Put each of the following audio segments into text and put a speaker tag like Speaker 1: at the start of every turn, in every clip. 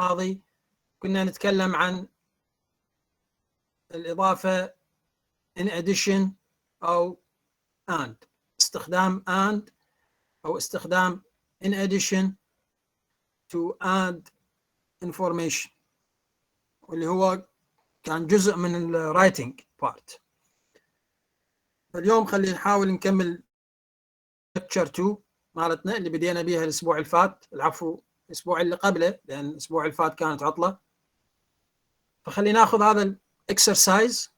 Speaker 1: الماضي كنا نتكلم عن الإضافة in addition أو and، استخدام and أو استخدام in addition to add information، واللي هو كان جزء من ال writing part. اليوم خلينا نحاول نكمل lecture 2 مالتنا اللي بدينا بيها الأسبوع اللي فات، العفو الأسبوع اللي قبله، لأن الأسبوع اللي فات كانت عطلة. فخلينا ناخذ هذا ال exercise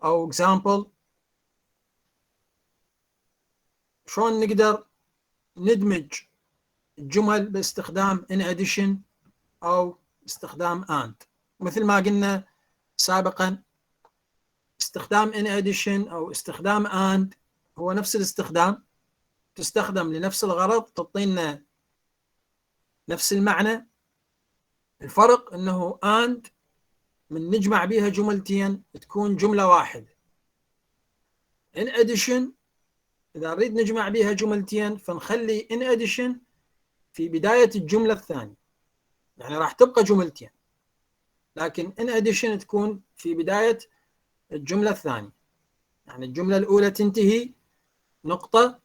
Speaker 1: أو example، شلون نقدر ندمج الجمل باستخدام in addition أو استخدام and. مثل ما قلنا سابقا، استخدام in addition أو استخدام and هو نفس الاستخدام، تستخدم لنفس الغرض، تعطينا نفس المعنى. الفرق أنه and من نجمع بها جملتين تكون جملة واحدة. in addition إذا نريد نجمع بها جملتين فنخلي in addition في بداية الجملة الثانية، يعني راح تبقى جملتين، لكن in addition تكون في بداية الجملة الثانية. يعني الجملة الأولى تنتهي نقطة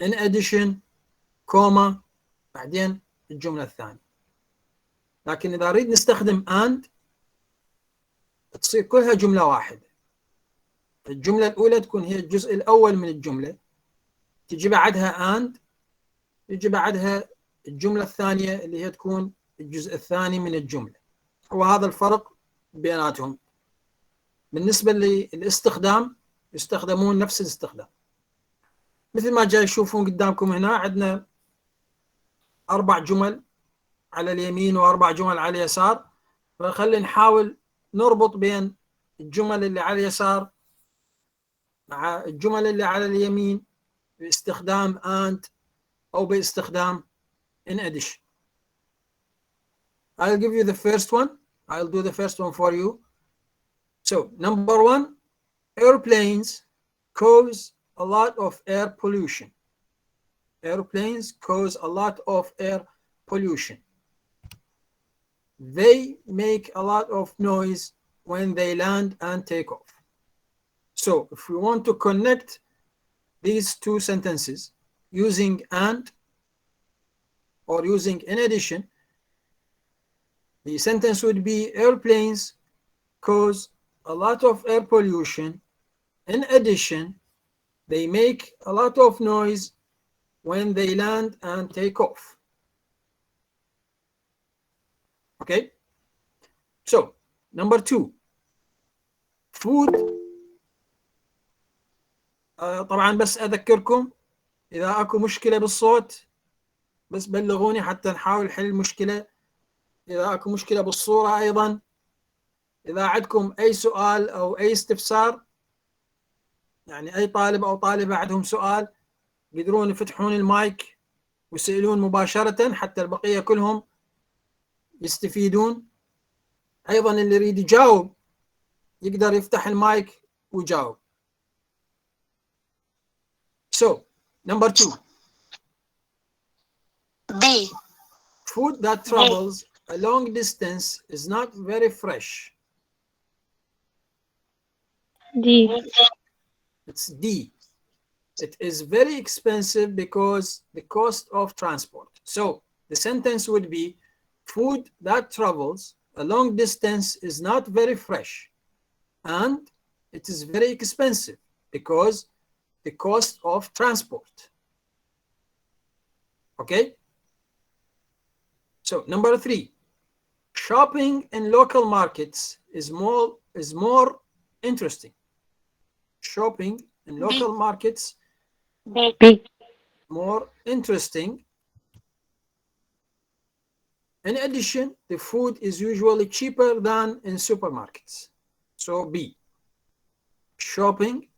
Speaker 1: in addition كوما بعدين الجملة الثانية. لكن إذا نريد نستخدم and تصير كلها جملة واحدة. الجملة الأولى تكون هي الجزء الأول من الجملة، تجي بعدها and، تجي بعدها الجملة الثانية اللي هي تكون الجزء الثاني من الجملة. وهذا الفرق بيناتهم. بالنسبة للاستخدام يستخدمون نفس الاستخدام، مثل ما جاي تشوفون قدامكم هنا عندنا 4 جمل على اليمين و4 جمل على اليسار، فخلينا نحاول نربط بين الجمل اللي على اليسار مع الجمل اللي على اليمين باستخدام and أو باستخدام in addition. I'll give you the first one. I'll do the first one for you. So, number 1, airplanes cause a lot of air pollution. Airplanes cause a lot of air pollution. They make a lot of noise when they land and take off. So, if we want to connect these two sentences using and or using in addition, the sentence would be airplanes cause a lot of air pollution. In addition, they make a lot of noise when they land and take off. Okay? So, number 2, food. طبعا بس أذكركم إذا أكو مشكلة بالصوت بس بلغوني حتى نحاول حل المشكلة. إذا أكو مشكلة بالصورة أيضا، إذا عندكم أي سؤال أو أي استفسار، يعني أي طالب أو طالبة عندهم سؤال، يقدرون يفتحون المايك ويسألون مباشرة حتى البقية كلهم يستفيدون. أيضا اللي يريد يجاوب يقدر يفتح المايك ويجاوب. So, number 2.
Speaker 2: B.
Speaker 1: Food that travels a long distance is not very fresh.
Speaker 3: D.
Speaker 1: It's D. It is very expensive because the cost of transport. So the sentence would be, food that travels a long distance is not very fresh and it is very expensive because the cost of transport. Okay? So number 3, shopping in local markets is more interesting. Shopping in local markets
Speaker 3: B.
Speaker 1: more interesting. In addition, the food is usually cheaper than in supermarkets. So B. Shopping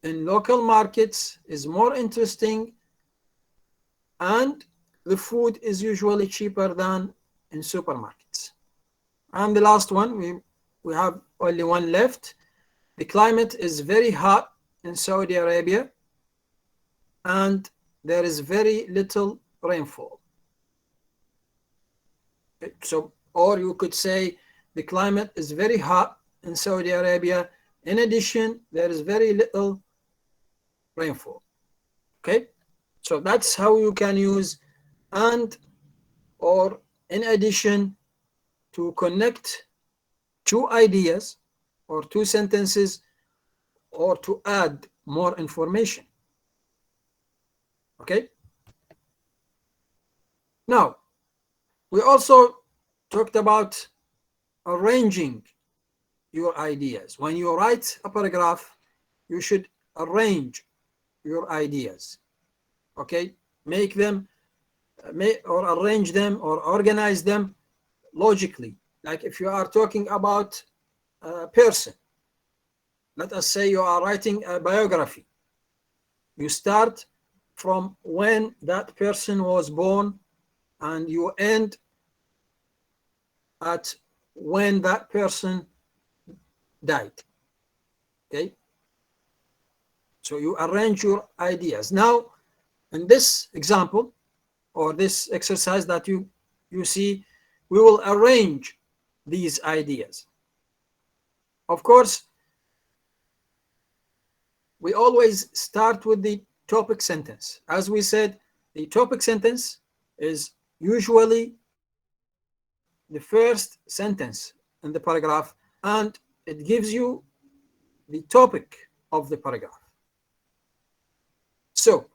Speaker 1: in local markets is more interesting and the food is usually cheaper than in supermarkets. And the last one, we have only one left. The climate is very hot in Saudi Arabia and there is very little rainfall. So, or you could say the climate is very hot in Saudi Arabia. In addition, there is very little rainfall. Okay, so that's how you can use and or in addition to connect two ideas or two sentences or to add more information. Okay, now we also talked about arranging your ideas. When you write a paragraph, you should arrange your ideas. Okay, make them or arrange them or organize them logically. Like if you are talking about a person, let us say you are writing a biography, you start from when that person was born and you end at when that person died. Okay, so you arrange your ideas. Now in this example or this exercise that you see, we will arrange these ideas. Of course, we always start with the topic sentence. As we said, the topic sentence is usually the first sentence in the paragraph, and it gives you the topic of the paragraph. So,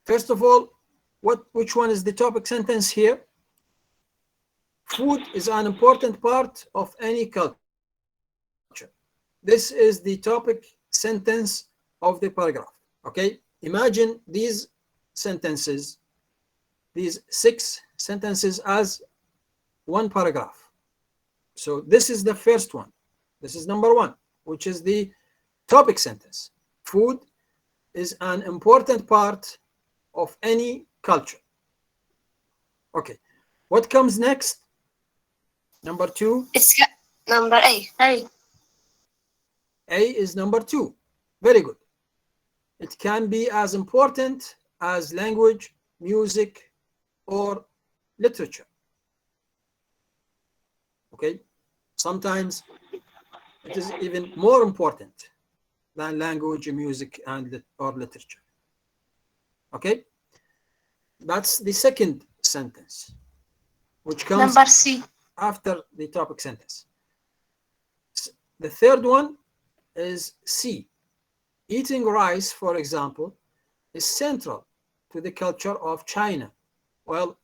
Speaker 1: first of all, which one is the topic sentence here? Food is an important part of any culture. This is the topic sentence of the paragraph. Okay, imagine these sentences, these 6 sentences as one paragraph. So this is the first one. This is number 1, which is the topic sentence. Food is an important part of any culture. Okay, what comes next? Number 2.
Speaker 2: It's number A.
Speaker 1: A is number 2. Very good. It can be as important as language, music, or literature. Okay, sometimes it is even more important than language, music, and or literature. Okay, that's the second sentence, which comes
Speaker 2: number C.
Speaker 1: after the topic sentence. The third one is C. Eating rice, for example, is central to the culture of China. Well,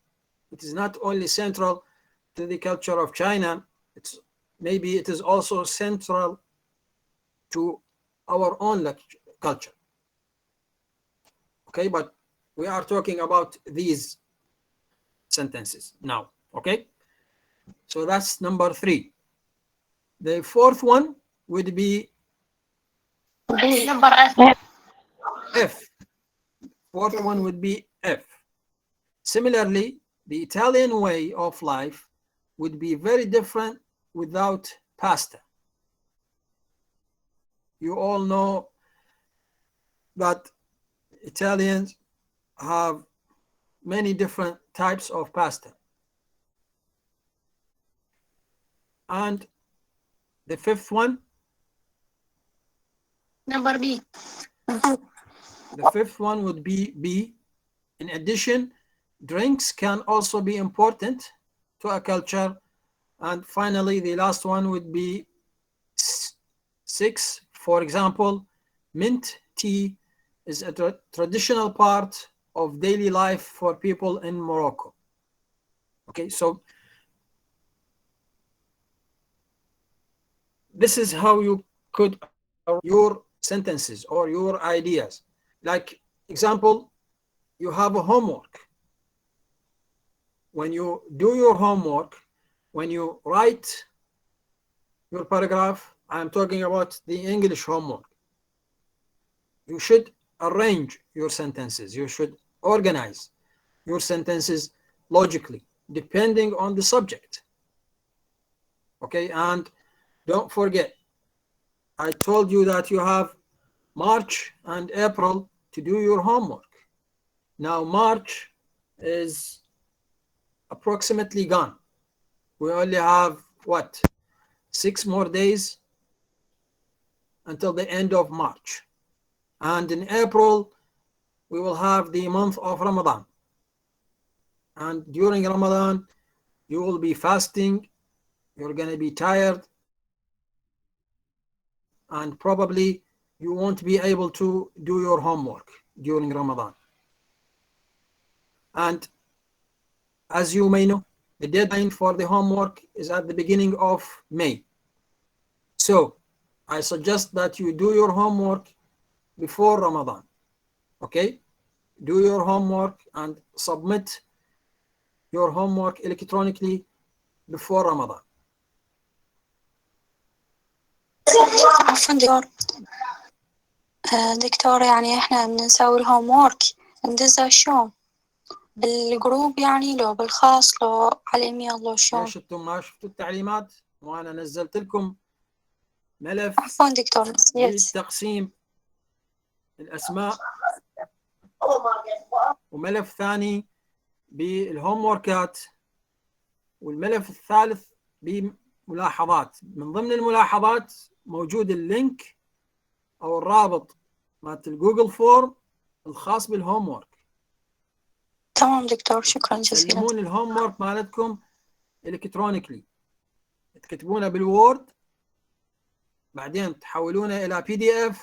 Speaker 1: it is not only central to the culture of China, maybe it is also central to our own culture. Okay, but we are talking about these sentences now. Okay, so that's number 3. The fourth one would be
Speaker 2: number F.
Speaker 1: F. Fourth one would be F. Similarly, the Italian way of life would be very different without pasta. You all know that Italians have many different types of pasta. And the fifth one?
Speaker 2: Number B.
Speaker 1: The fifth one would be B. In addition, drinks can also be important to a culture. And finally, the last one would be 6. For example, mint tea is a traditional part of daily life for people in Morocco. Okay, so this is how you could your sentences or your ideas. Like example, you have a homework. When you do your homework, when you write your paragraph, I'm talking about the English homework, you should arrange your sentences. You should organize your sentences logically, depending on the subject. Okay, and don't forget, I told you that you have March and April to do your homework. Now March is approximately gone. we only have what, 6 more days until the end of March. And in April, we will have the month of Ramadan. And during Ramadan, you will be fasting, you're going to be tired, and probably you won't be able to do your homework during Ramadan. And as you may know, the deadline for the homework is at the beginning of May. So I suggest that you do your homework before Ramadan. Okay? Do your homework and submit your homework electronically before Ramadan.
Speaker 2: عفوا دكتور يعني احنا بنسوي الهوم وورك ندزه شلون بالجروب يعني لو بالخاص لو على الايميل لو شلون؟
Speaker 1: ليش انتم ما شفتوا التعليمات وانا نزلت لكم ملف
Speaker 2: عفوا دكتور نسيت.
Speaker 1: لتقسيم الاسماء وملف ثاني بالهوم ووركات والملف الثالث بملاحظات. من ضمن الملاحظات موجود اللينك او الرابط مالت الجوجل فورم الخاص بالهوم وورك.
Speaker 2: تمام دكتور شكرا جزيلا.
Speaker 1: تسلمون الهوم وورك مالتكم الكترونيكلي، تكتبونه بالوورد، بعدين تحولونه الى PDF،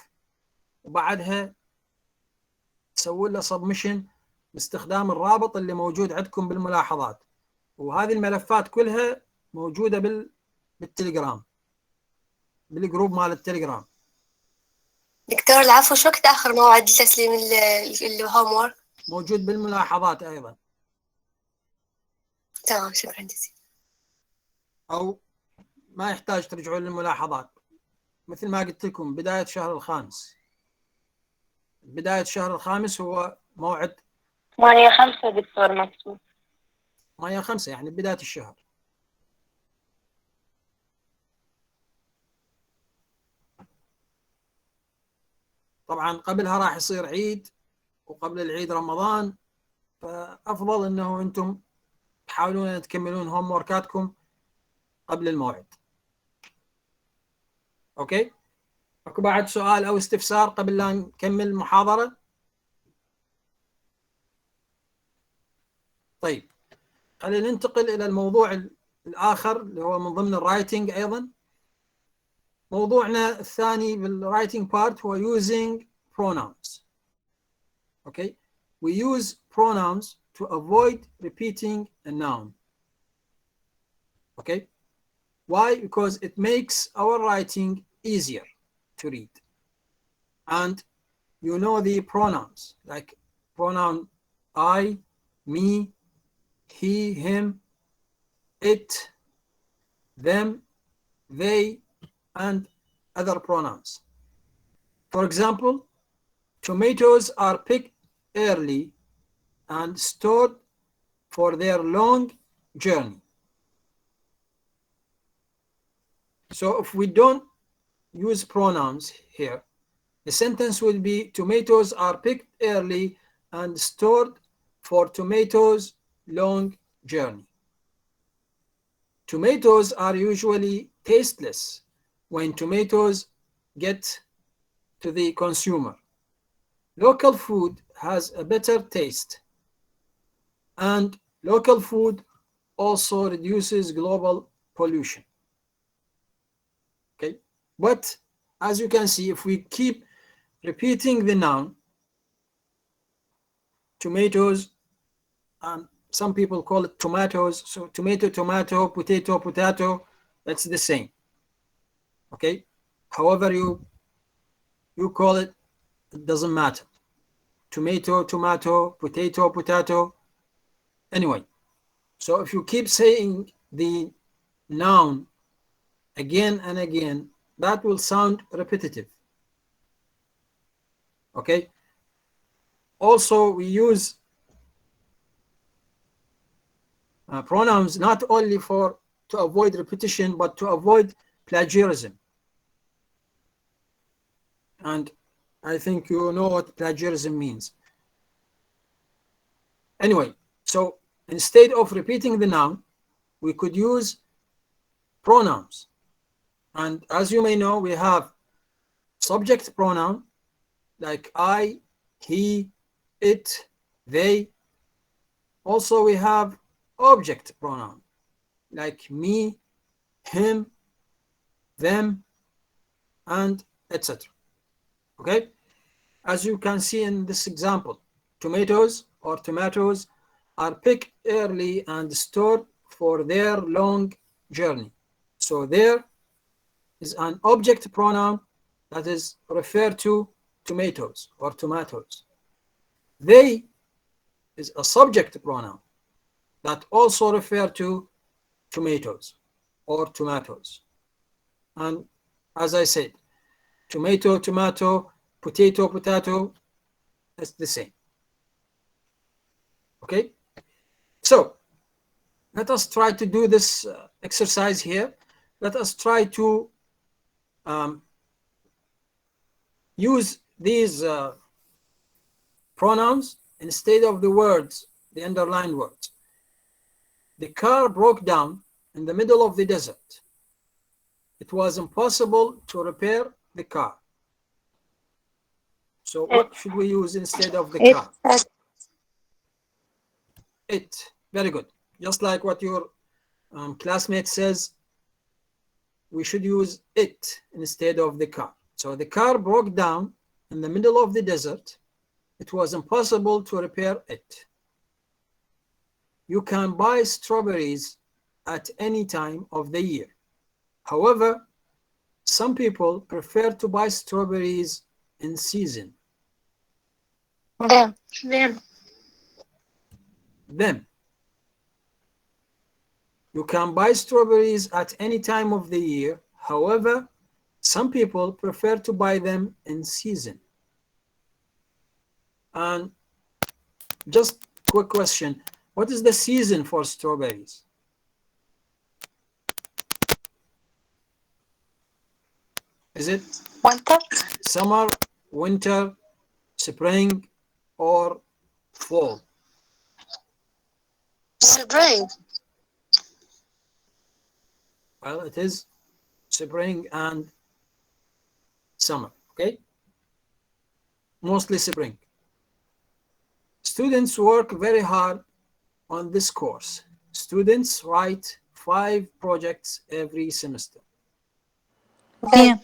Speaker 1: وبعدها تسوون له سبمشن باستخدام الرابط اللي موجود عندكم بالملاحظات. وهذه الملفات كلها موجودة بالتليجرام، بالجروب مال التليجرام.
Speaker 2: دكتور العفو، شو وقت آخر موعد لتسليم الهوم وورك؟
Speaker 1: موجود بالملاحظات أيضا.
Speaker 2: تمام شكرا جزيلا.
Speaker 1: أو ما يحتاج ترجعون للملاحظات، مثل ما قلت لكم بداية شهر الخامس. بداية شهر الخامس هو موعد
Speaker 3: 8/5 دكتور مكتوب.
Speaker 1: 8/5 يعني بداية الشهر. طبعا قبلها راح يصير عيد، وقبل العيد رمضان، فأفضل أنه أنتم تحاولون أن تكملون هوم وركاتكم قبل الموعد. أوكي؟ أكو بعد سؤال أو استفسار قبل لا نكمل المحاضرة؟ طيب خلينا ننتقل إلى الموضوع الآخر اللي هو من ضمن الرايتنج أيضا. موضوعنا الثاني بالرايتنج بارت هو using pronouns. Okay, we use pronouns to avoid repeating a noun. Okay, why? Because it makes our writing easier to read. And you know the pronouns, like pronoun I, me, he, him, it, them, they, and other pronouns. For example, tomatoes are picked early and stored for their long journey. So if we don't use pronouns here, the sentence would be tomatoes are picked early and stored for tomatoes' long journey. Tomatoes are usually tasteless when tomatoes get to the consumer. Local food has a better taste, and local food also reduces global pollution. Okay, but as you can see, if we keep repeating the noun, tomatoes, some people call it tomatoes, so tomato, tomato, potato, potato, that's the same. Okay, however you call it, it doesn't matter. Tomato, tomato, potato, potato. Anyway, so if you keep saying the noun again and again, that will sound repetitive. Okay. Also, we use pronouns not only to avoid repetition, but to avoid plagiarism. And I think you know what plagiarism means. Anyway, so instead of repeating the noun, we could use pronouns. And as you may know, we have subject pronoun like I, he, it, they. Also, we have object pronoun like me, him, them, and etc. Okay? As you can see in this example, tomatoes are picked early and stored for their long journey. So there is an object pronoun that is referred to tomatoes or tomatoes. They is a subject pronoun that also refer to tomatoes or tomatoes. And as I said, tomato, tomato, potato, potato, it's the same. Okay? So let us try to do this exercise here. Let us try to use these pronouns instead of the words, the underlined words. The car broke down in the middle of the desert. It was impossible to repair the car. So what should we use instead of the car? It. Very good. Just like what your classmate says, we should use it instead of the car. So the car broke down in the middle of the desert. It was impossible to repair it. You can buy strawberries at any time of the year. However, some people prefer to buy strawberries in season.
Speaker 2: Them.
Speaker 1: You can buy strawberries at any time of the year. However, some people prefer to buy them in season. And just quick question, what is the season for strawberries? Is it
Speaker 2: winter,
Speaker 1: summer, winter, spring, or fall?
Speaker 2: spring.
Speaker 1: Well, it is spring and summer, okay? Mostly spring. Students work very hard on this course. Students write 5 projects every semester.
Speaker 2: Them.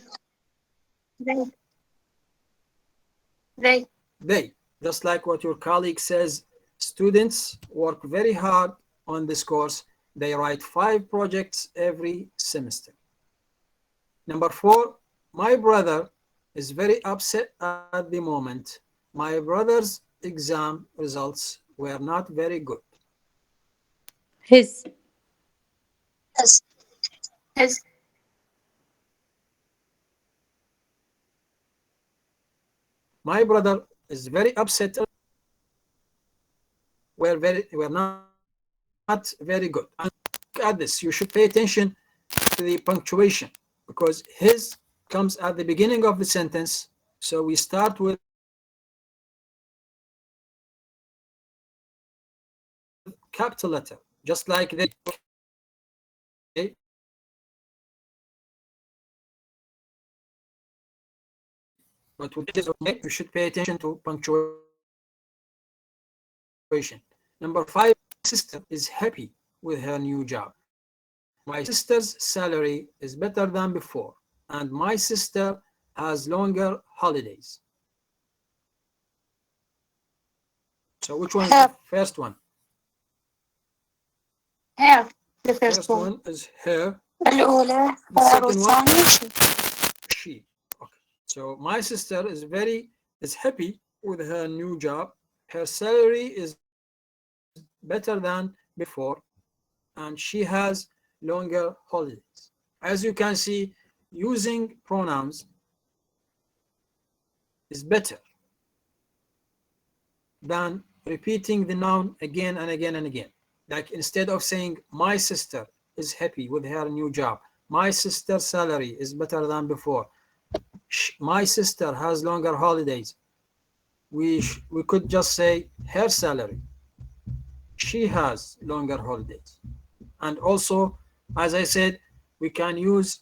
Speaker 1: They, just like what your colleague says, students work very hard on this course. They write 5 projects every semester. Number 4, my brother is very upset at the moment. My brother's exam results were not very good.
Speaker 4: His.
Speaker 2: His.
Speaker 1: My brother is very upset. We're not very good. And look at this. You should pay attention to the punctuation because his comes at the beginning of the sentence. So we start with capital letter, just like they. Okay. But with this, okay, you should pay attention to punctuation. Number 5, my sister is happy with her new job. My sister's salary is better than before, and my sister has longer holidays. So which one is the first one?
Speaker 2: Her. The
Speaker 1: First one is her.
Speaker 2: الأولى
Speaker 1: The second one,
Speaker 2: والثانية
Speaker 1: she. Okay. So my sister is happy with her new job. Her salary is better than before, and she has longer holidays. As you can see, using pronouns is better than repeating the noun again and again and again. Like instead of saying my sister is happy with her new job, my sister's salary is better than before, my sister has longer holidays, we could just say her salary, she has longer holidays. And also, as I said, we can use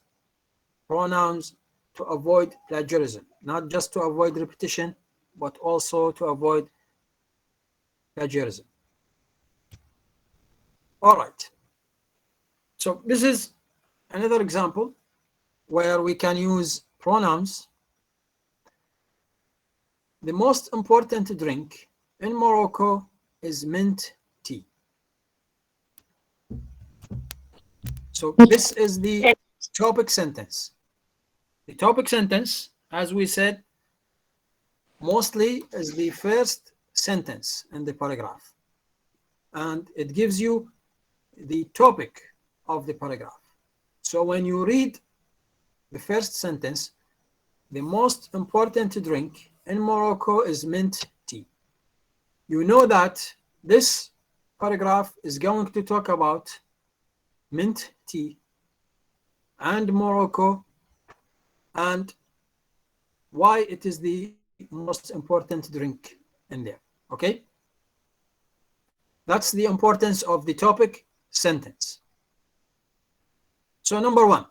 Speaker 1: pronouns to avoid plagiarism, not just to avoid repetition, but also to avoid plagiarism. All right. So this is another example where we can use pronouns. The most important drink in Morocco is mint tea. So this is the topic sentence. The topic sentence, as we said, mostly is the first sentence in the paragraph. And it gives you the topic of the paragraph. So when you read the first sentence, the most important drink in Morocco is mint tea. You know that this paragraph is going to talk about mint tea and Morocco and why it is the most important drink in there. Okay? That's the importance of the topic sentence. So number one,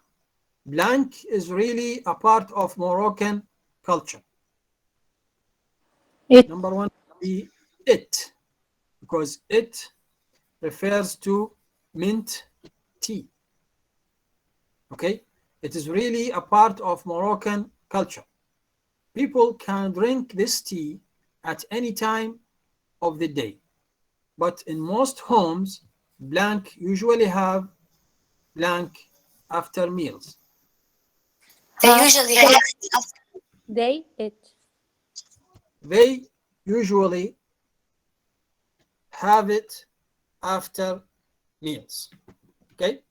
Speaker 1: blank is really a part of Moroccan culture. Number one, be it, because it refers to mint tea. Okay? It is really a part of Moroccan culture. People can drink this tea at any time of the day. But in most homes, blank usually have blank after meals.
Speaker 2: They usually have
Speaker 4: They, it.
Speaker 1: They usually have it after meals. Okay?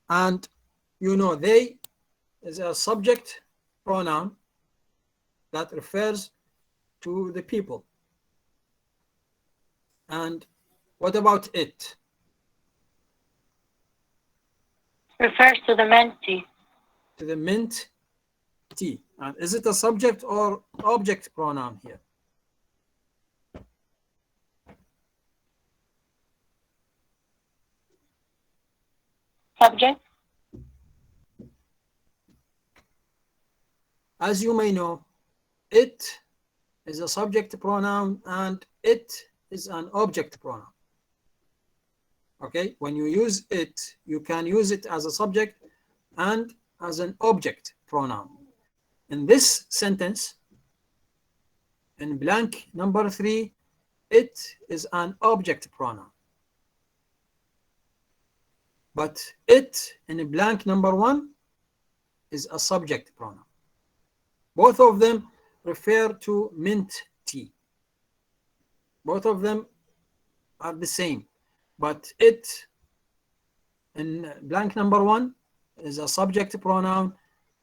Speaker 1: And you know, they is a subject pronoun that refers to the people. And what about it?
Speaker 3: Refers to the mint tea.
Speaker 1: To the mint tea. And is it a subject or object pronoun here?
Speaker 3: Subject.
Speaker 1: As you may know, it is a subject pronoun and it is an object pronoun. Okay, when you use it, you can use it as a subject and as an object pronoun. In this sentence, in blank number 3, it is an object pronoun. But it in blank number 1 is a subject pronoun. Both of them refer to mint tea. Both of them are the same, but it in blank number 1 is a subject pronoun,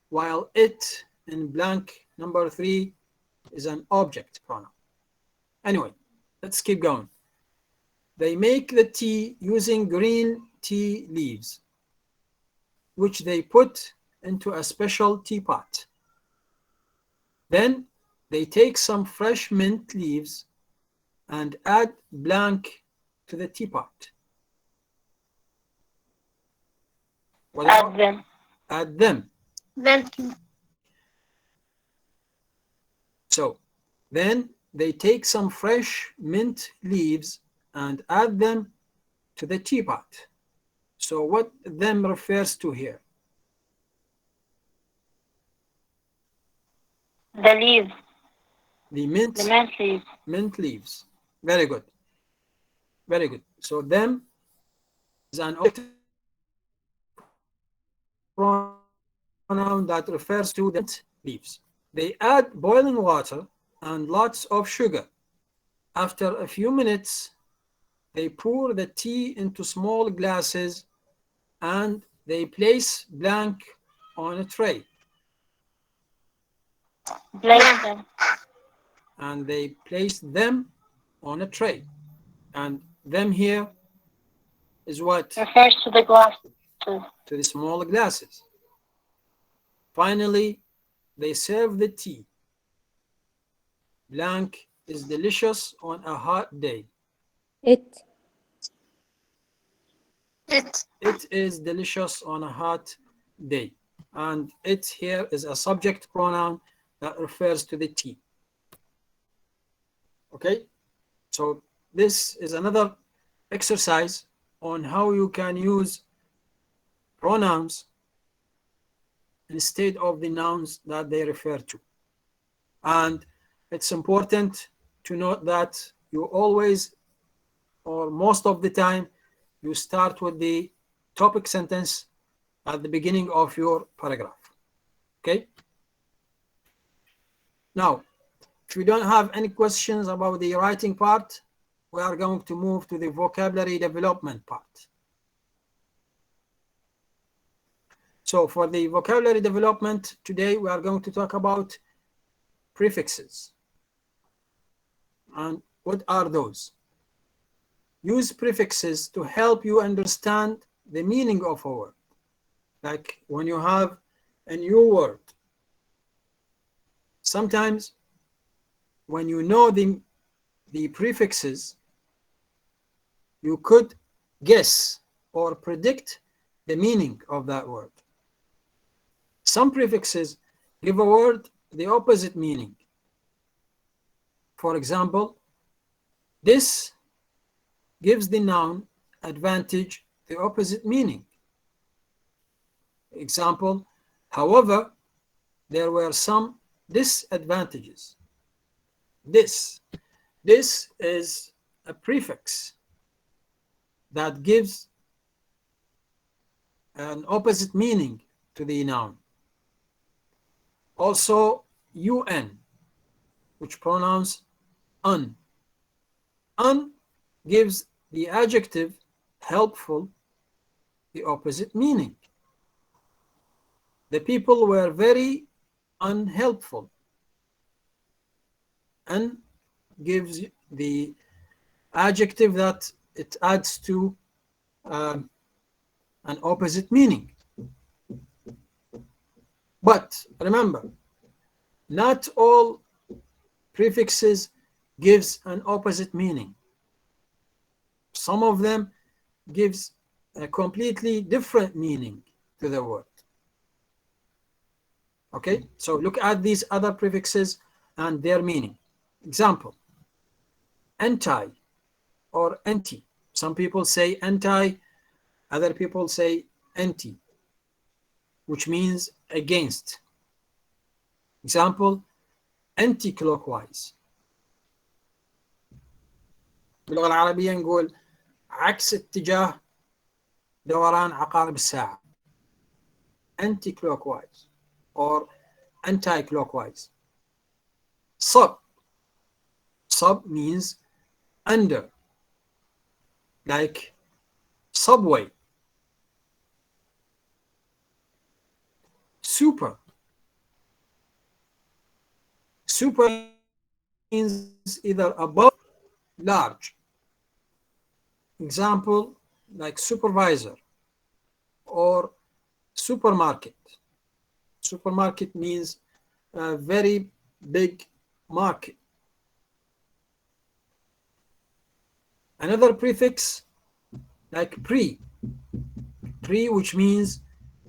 Speaker 1: while it in blank number 3 is an object pronoun. Anyway, let's keep going. They make the tea using green tea leaves, which they put into a special teapot. Then they take some fresh mint leaves and add blank to the teapot.
Speaker 3: Add them.
Speaker 1: Add them.
Speaker 3: Then.
Speaker 1: So then they take some fresh mint leaves and add them to the teapot. So what them refers to here?
Speaker 3: The leaves.
Speaker 1: The mint,
Speaker 3: The mint leaves.
Speaker 1: mint leaves. Very good. Very good. So them is an object pronoun that refers to the mint leaves. They add boiling water and lots of sugar. After a few minutes, they pour the tea into small glasses and they place blank on a tray.
Speaker 3: Place them.
Speaker 1: And they place them on a tray. And them here is what?
Speaker 3: Refers to the glasses.
Speaker 1: To the small glasses. Finally, they serve the tea. Blank is delicious on a hot day.
Speaker 4: It.
Speaker 1: It is delicious on a hot day. And it here is a subject pronoun that refers to the tea. Okay, so this is another exercise on how you can use pronouns instead of the nouns that they refer to. And it's important to note that you always, or most of the time, you start with the topic sentence at the beginning of your paragraph. Okay? Now, if you don't have any questions about the writing part, we are going to move to the vocabulary development part. So for the vocabulary development, today we are going to talk about prefixes. And what are those? Use prefixes to help you understand the meaning of a word. Like when you have a new word, sometimes when you know the prefixes, you could guess or predict the meaning of that word. Some prefixes give a word the opposite meaning. For example, this gives the noun advantage the opposite meaning. Example, however, there were some disadvantages. This is a prefix that gives an opposite meaning to the noun. Also, un, which pronouns un. Un gives the adjective helpful the opposite meaning. The people were very unhelpful. Un gives the adjective that it adds to an opposite meaning. But remember, not all prefixes gives an opposite meaning. Some of them gives a completely different meaning to the word. Okay, so look at these other prefixes and their meaning. Example, anti or anti. Some people say anti, other people say anti, which means against. Example, anti-clockwise. باللغة العربية نقول عكس اتجاه دوران عقارب الساعة. Anti-clockwise or anti-clockwise. Sub means under, like subway. Super means either above, large. Example, like supervisor or supermarket. Supermarket means a very big market. Another prefix like pre, which means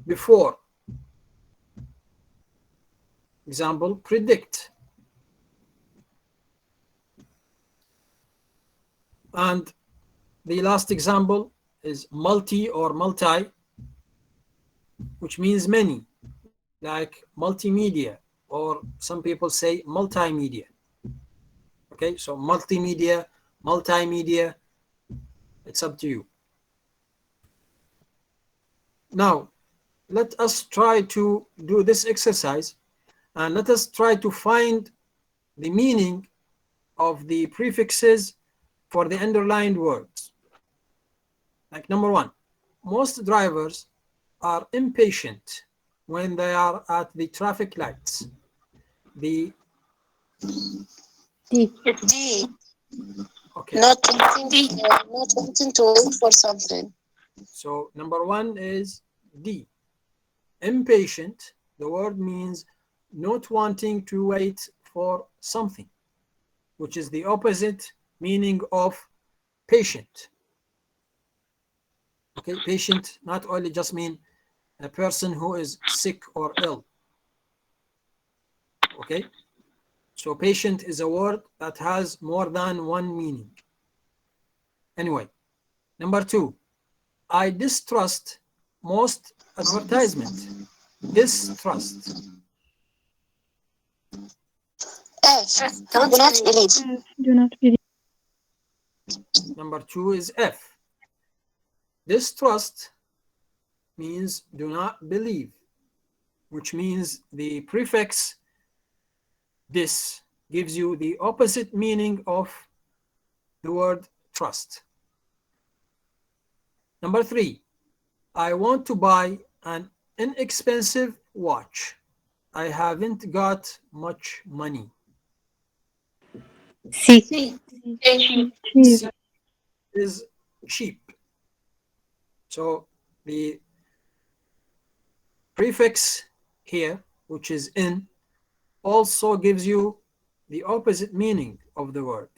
Speaker 1: before. Example, predict. And the last example is multi or multi, which means many, like multimedia, or some people say multimedia. Okay, so multimedia, multimedia, it's up to you. Now, let us try to do this exercise and let us try to find the meaning of the prefixes for the underlined words. Like number one, most drivers are impatient when they are at the traffic lights. The
Speaker 4: D.
Speaker 2: D.
Speaker 1: okay.
Speaker 2: Not wanting to wait for something.
Speaker 1: So number one is D. Impatient, the word means not wanting to wait for something, which is the opposite meaning of patient. Okay, patient not only just mean a person who is sick or ill. Okay, so patient is a word that has more than one meaning. Anyway, number 2, I distrust most advertisement. Distrust.
Speaker 2: Do not believe.
Speaker 5: Do not believe.
Speaker 1: Number 2 is F. Distrust means do not believe, which means the prefix dis gives you the opposite meaning of the word trust. Number 3, I want to buy an inexpensive watch. I haven't got much money.
Speaker 4: C.
Speaker 3: C.
Speaker 5: Cheap.
Speaker 3: Cheap.
Speaker 1: C is cheap. So the prefix here, which is in, also gives you the opposite meaning of the word.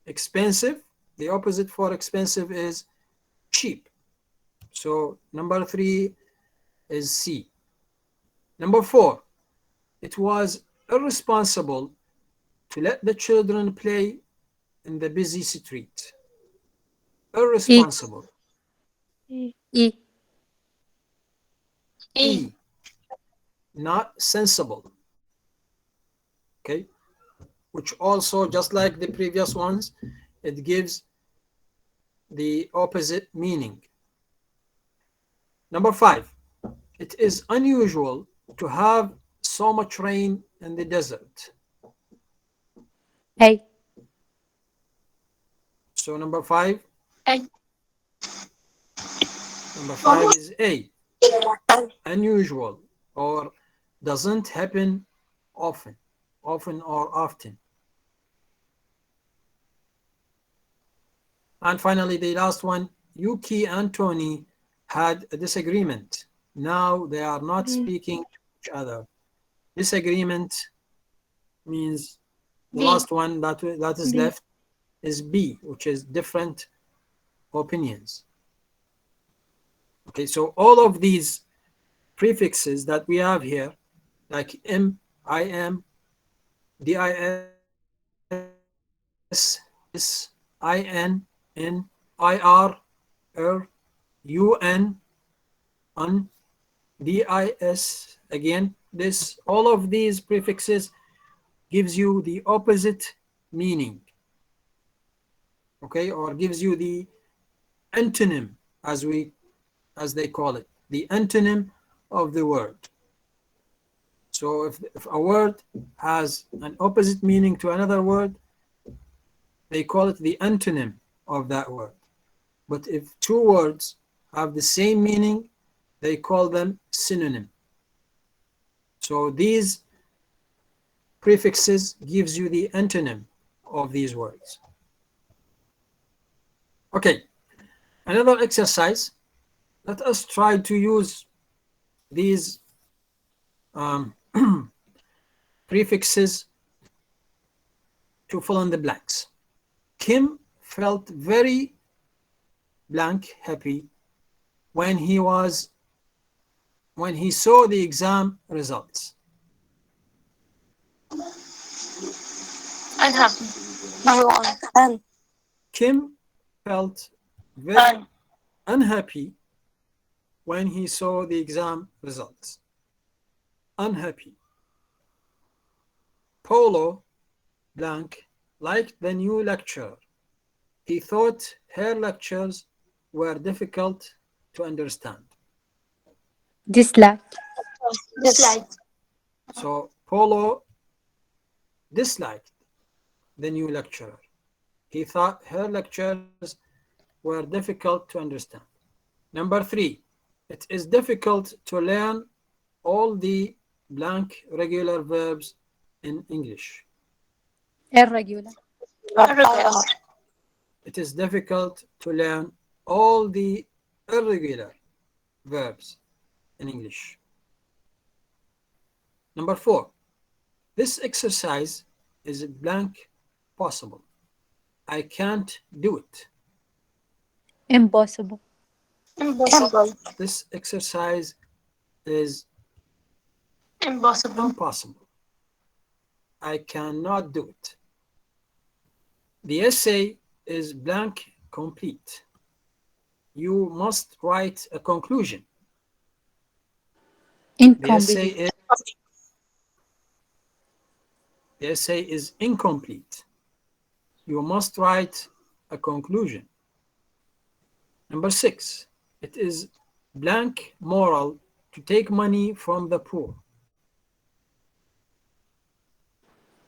Speaker 1: Expensive, the opposite for expensive is cheap. So number 3 is C. Number 4, it was irresponsible to let the children play in the busy street. Irresponsible.
Speaker 5: E.
Speaker 4: E.
Speaker 3: E.
Speaker 1: E. Not sensible. Okay, which also, just like the previous ones, it gives the opposite meaning. Number 5, it is unusual to have so much rain in the desert.
Speaker 4: A.
Speaker 1: So number 5
Speaker 3: A.
Speaker 1: is A. Unusual, or doesn't happen often or often. And finally, the last one, Yuki and Tony had a disagreement. Now they are not speaking to each other. Disagreement means the
Speaker 3: B.
Speaker 1: last one that is
Speaker 5: B.
Speaker 1: left is B, which is different opinions. Okay, so all of these prefixes that we have here, like M, I am, DIS, is, IN, N, IR, UN, un, DIS, again, this, all of these prefixes gives you the opposite meaning. Okay, or gives you the antonym, as they call it, the antonym of the word. So if a word has an opposite meaning to another word, they call it the antonym of that word. But if two words have the same meaning, they call them synonym. So these prefixes gives you the antonym of these words. Okay, another exercise. Let us try to use these prefixes to fill in the blanks. Kim felt very blank happy when he saw the exam results.
Speaker 3: Unhappy.
Speaker 2: Number 1.
Speaker 1: Kim felt very unhappy when he saw the exam results. Unhappy. Polo blank liked the new lecturer. He thought her lectures were difficult to understand.
Speaker 4: Dislike.
Speaker 3: Dislike.
Speaker 1: So Polo disliked the new lecturer. He thought her lectures were difficult to understand. Number 3, it is difficult to learn all the blank regular verbs in English.
Speaker 4: Irregular.
Speaker 2: IR.
Speaker 1: It is difficult to learn all the irregular verbs in English. Number 4, this exercise is blank possible. I can't do it.
Speaker 4: Impossible.
Speaker 3: Impossible.
Speaker 1: This exercise is
Speaker 3: Impossible.
Speaker 1: impossible. I cannot do it. The essay is blank complete. You must write a conclusion. The essay is incomplete. You must write a conclusion. Number 6, it is blank moral to take money from the poor.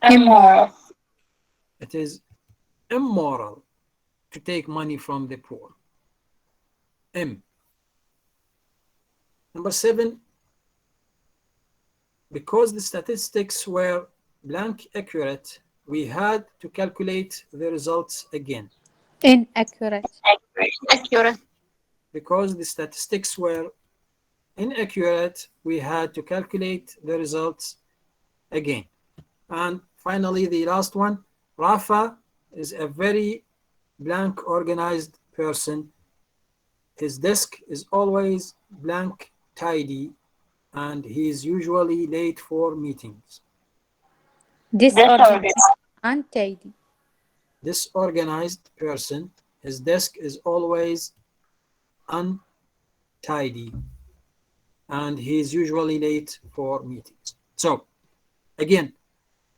Speaker 3: Immoral.
Speaker 1: It is immoral to take money from the poor. M. Number 7, because the statistics were blank accurate, we had to calculate the results again.
Speaker 4: Inaccurate.
Speaker 3: Accurate.
Speaker 1: Because the statistics were inaccurate, we had to calculate the results again. And finally, the last one, Rafa is a very blank organized person. His desk is always blank tidy, and he is usually late for meetings.
Speaker 4: Disorganized. Untidy.
Speaker 1: Disorganized person, his desk is always untidy, and he is usually late for meetings. So, again,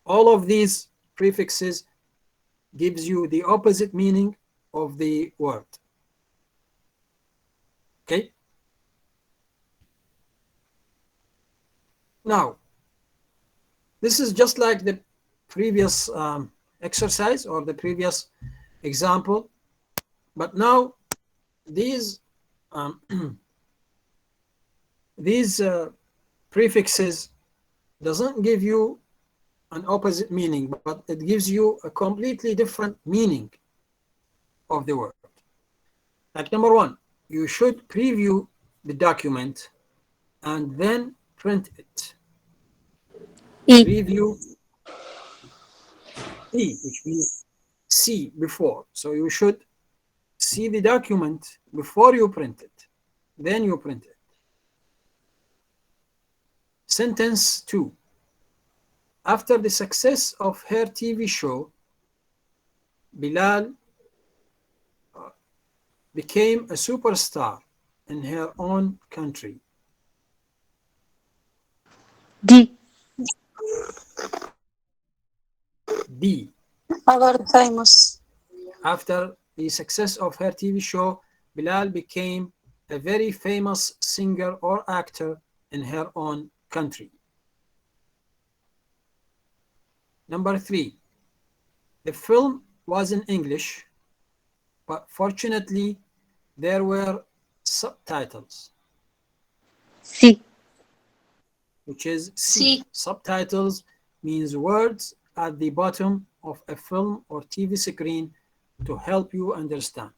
Speaker 1: all of these prefixes gives you the opposite meaning of the word. Okay? Now, this is just like the previous exercise or the previous example, but now these these prefixes doesn't give you an opposite meaning, but it gives you a completely different meaning of the word. Like number 1, you should preview the document and then print it.
Speaker 4: E.
Speaker 1: Preview, E, which means see before. So you should see the document before you print it. Then you print it. Sentence 2. After the success of her TV show, Bilal became a superstar in her own country.
Speaker 4: D.
Speaker 1: D.
Speaker 2: Our famous.
Speaker 1: After the success of her TV show, Bilal became a very famous singer or actor in her own country. Number 3, the film was in English, but fortunately there were subtitles.
Speaker 4: C.
Speaker 1: Which is
Speaker 3: C.
Speaker 1: Subtitles means words at the bottom of a film or TV screen to help you understand.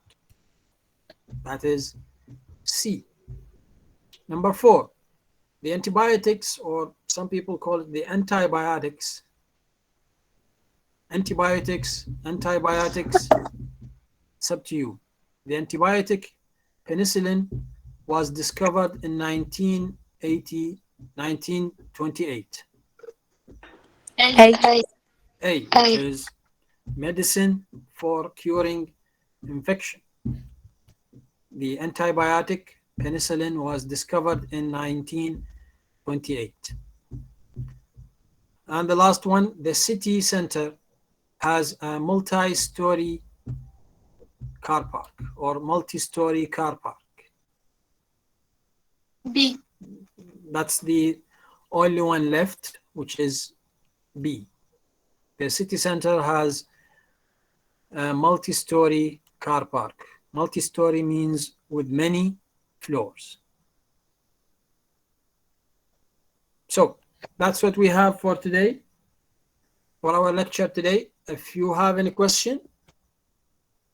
Speaker 1: That is C. Number 4, the antibiotics, or some people call it the antibiotics. Antibiotics, it's up to you. The antibiotic penicillin was discovered in 1928.
Speaker 4: A.
Speaker 1: A, which is medicine for curing infection. The antibiotic penicillin was discovered in 1928. And the last one, the city center has a multi-story car park or multi-story car park.
Speaker 3: B.
Speaker 1: That's the only one left, which is B. The city center has a multi-story car park. Multi-story means with many floors. So that's what we have for today, for our lecture today. If you have any question,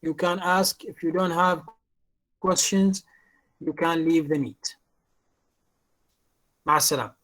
Speaker 1: you can ask. If you don't have questions, you can leave the meet. مع السلامة.